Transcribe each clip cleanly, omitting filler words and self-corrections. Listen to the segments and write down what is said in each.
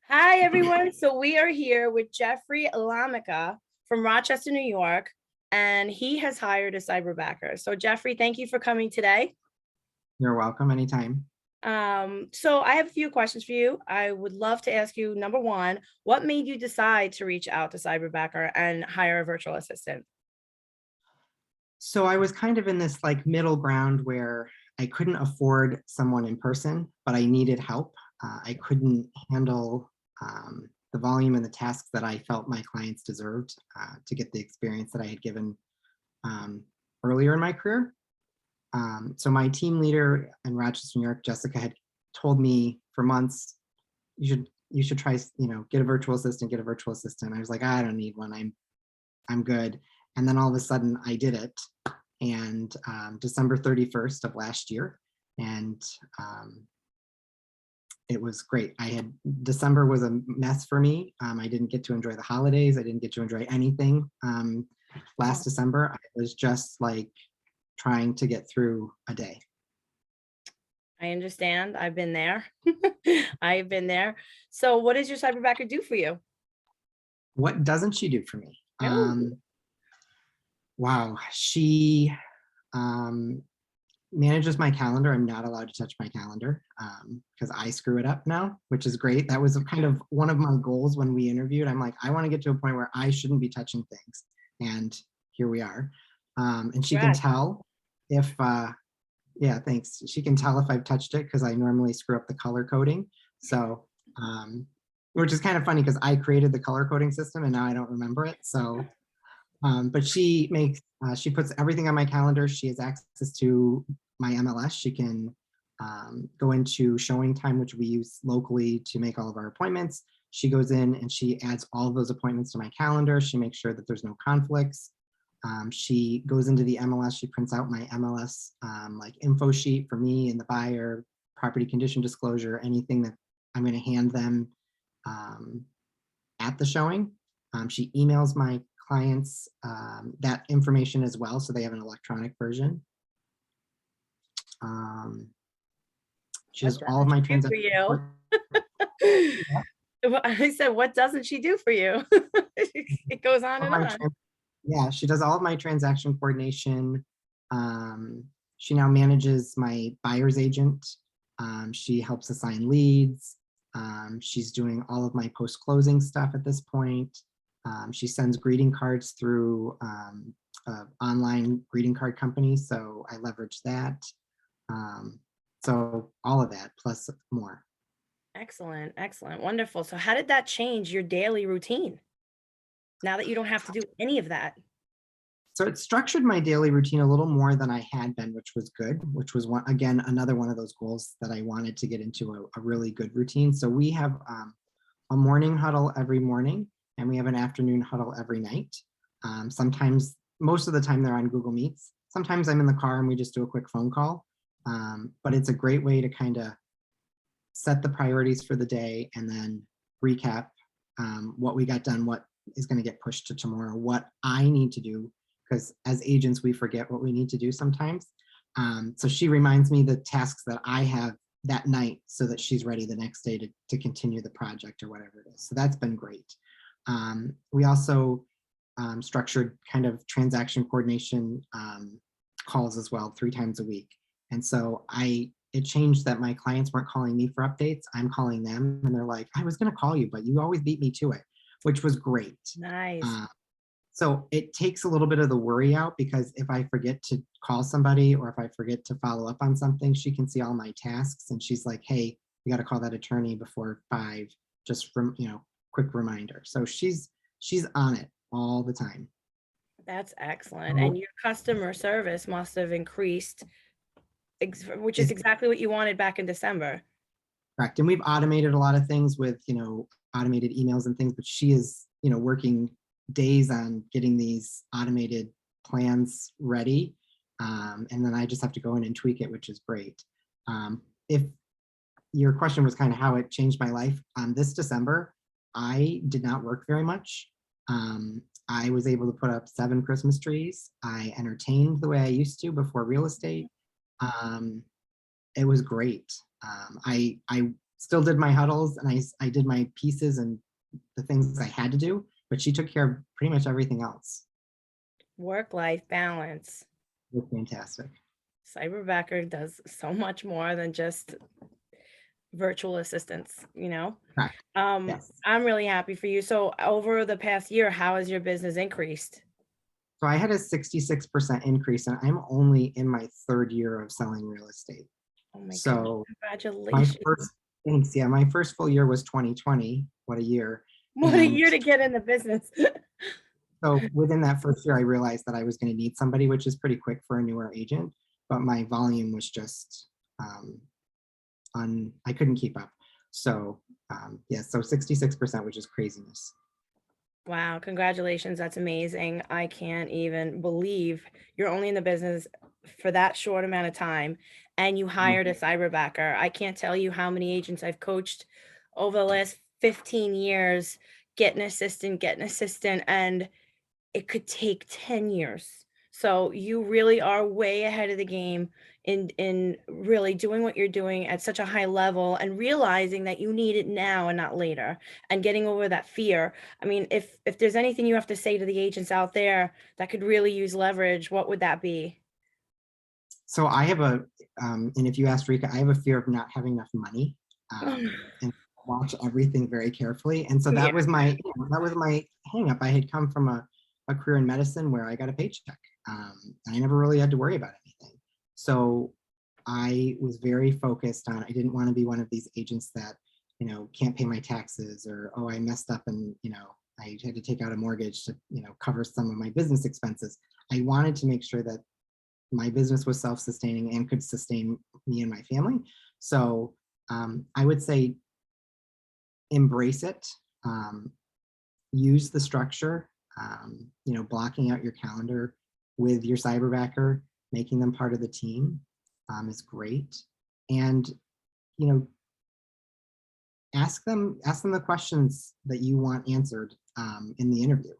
Hi, everyone. So we are here with Jeffrey Lamica from Rochester, New York, and he has hired a cyberbacker. So Jeffrey, thank you for coming today. You're welcome anytime. So I have a few questions for you. I would love to ask you, number one, what made you decide to reach out to Cyberbacker and hire a virtual assistant? So I was kind of in this like middle ground where I couldn't afford someone in person, but I needed help. I couldn't handle the volume and the tasks that I felt my clients deserved to get the experience that I had given um, earlier in my career. So my team leader in Rochester, New York, Jessica, had told me for months, you should try, get a virtual assistant, get a virtual assistant. I was like, I don't need one. I'm good. And then all of a sudden I did it. And December 31st of last year. And it was great. December was a mess for me. I didn't get to enjoy the holidays. I didn't get to enjoy anything. Last December, I was just like trying to get through a day. I understand. I've been there. I've been there. So what does your cyberbacker do for you? What doesn't she do for me? Oh, Wow, she um, manages my calendar. I'm not allowed to touch my calendar because I screw it up now, which is great. That was kind of one of my goals when we interviewed. I'm like, I want to get to a point where I shouldn't be touching things. And here we are. And she can congrats. tell if, yeah, thanks. She can tell if I've touched it because I normally screw up the color coding. So, which is kind of funny because I created the color coding system and now I don't remember it. So but she puts everything on my calendar. She has access to my MLS. She can go into showing time, which we use locally to make all of our appointments. She goes in and she adds all of those appointments to my calendar. She makes sure that there's no conflicts. She goes into the MLS. She prints out my MLS like info sheet for me and the buyer, property condition disclosure, anything that I'm going to hand them at the showing. She emails my clients that information as well, so they have an electronic version. She What has all of doesn't my she do for transactions. you? I said, what doesn't she do for you? It goes on and on. Yeah, she does all of my transaction coordination. She now manages my buyer's agent. She helps assign leads. She's doing all of my post-closing stuff at this point. She sends greeting cards through online greeting card company, so I leverage that. So all of that plus more. Excellent, excellent, wonderful. So how did that change your daily routine now that you don't have to do any of that? So it structured my daily routine a little more than I had been, which was good, which was one, again, another one of those goals that I wanted to get into a really good routine. So we have a morning huddle every morning and we have an afternoon huddle every night. Sometimes, most of the time they're on Google Meets. Sometimes I'm in the car and we just do a quick phone call. But it's a great way to kind of set the priorities for the day and then recap what we got done, what is going to get pushed to tomorrow, what I need to do, because as agents, we forget what we need to do sometimes. So she reminds me the tasks that I have that night so that she's ready the next day to continue the project or whatever it is. So that's been great. We also structured kind of transaction coordination calls as well 3 times a week. And so it changed that my clients weren't calling me for updates. I'm calling them and they're like, I was going to call you, but you always beat me to it, which was great. Nice. So it takes a little bit of the worry out because if I forget to call somebody or if I forget to follow up on something, she can see all my tasks and she's like, hey, you got to call that attorney before 5, just from, quick reminder. So she's on it all the time. That's excellent. And your customer service must have increased, which is She's exactly what you wanted back in December. correct. And we've automated a lot of things with, automated emails and things, but she is, working days on getting these automated plans ready. And then I just have to go in and tweak it, which is great. If your question was kind of how it changed my life, this December, I did not work very much. I was able to put up 7 Christmas trees. I entertained the way I used to before real estate. It was great. I still did my huddles and I did my pieces and the things I had to do, but she took care of pretty much everything else. Work-life balance. It was fantastic. Cyberbacker does so much more than just virtual assistants, you know? Correct. Yes. I'm really happy for you. So over the past year, how has your business increased? So I had a 66% increase, and I'm only in my third year of selling real estate. Oh my goodness, So my congratulations. first, thanks, yeah, my first full year was 2020. What a year. What a And year to get in the business. so within that first year, I realized that I was going to need somebody, which is pretty quick for a newer agent, but my volume was just I couldn't keep up. So yeah, so 66%, which is craziness. Wow, congratulations. That's amazing. I can't even believe you're only in the business for that short amount of time and you hired a cyberbacker. I can't tell you how many agents I've coached over the last 15 years, get an assistant, and it could take 10 years. So you really are way ahead of the game in really doing what you're doing at such a high level and realizing that you need it now and not later and getting over that fear. I mean, if there's anything you have to say to the agents out there that could really use leverage, what would that be? So I have and if you ask Rika, I have a fear of not having enough money, and watch everything very carefully. And so Yeah. that was my hang up. I had come from a career in medicine where I got a paycheck. I never really had to worry about anything. So I was very focused on, I didn't want to be one of these agents that, can't pay my taxes, or, oh, I messed up and, I had to take out a mortgage to, cover some of my business expenses. I wanted to make sure that my business was self-sustaining and could sustain me and my family. So I would say embrace it, use the structure, blocking out your calendar with your cyberbacker, making them part of the team is great. And, ask them the questions that you want answered in the interview.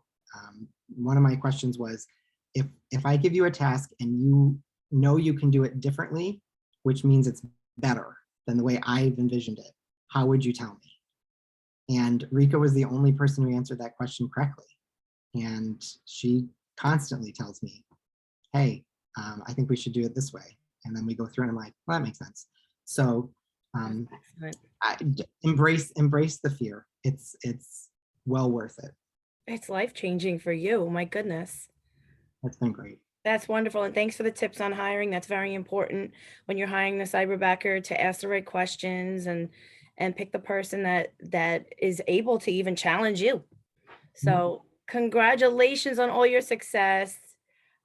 One of my questions was, if I give you a task and you know you can do it differently, which means it's better than the way I've envisioned it, how would you tell me? And Rika was the only person who answered that question correctly. And she constantly tells me, hey, I think we should do it this way. And then we go through and I'm like, well, that makes sense. So embrace the fear. It's well worth it. It's life-changing for you. My goodness. That's been great. That's wonderful, and thanks for the tips on hiring. That's very important when you're hiring the cyberbacker to ask the right questions and pick the person that is able to even challenge you. So congratulations on all your success.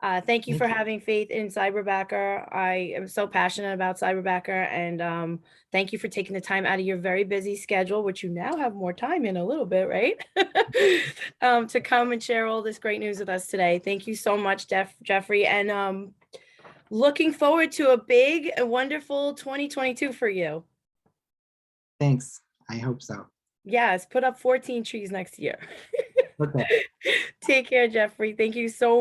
Thank you Thank for you. having faith in Cyberbacker. I am so passionate about Cyberbacker, and thank you for taking the time out of your very busy schedule, which you now have more time in a little bit, right? To come and share all this great news with us today. Thank you so much, Jeffrey, and looking forward to a big and wonderful 2022 for you. Thanks. I hope so. Yes, put up 14 trees next year. Okay. Take care, Jeffrey. Thank you so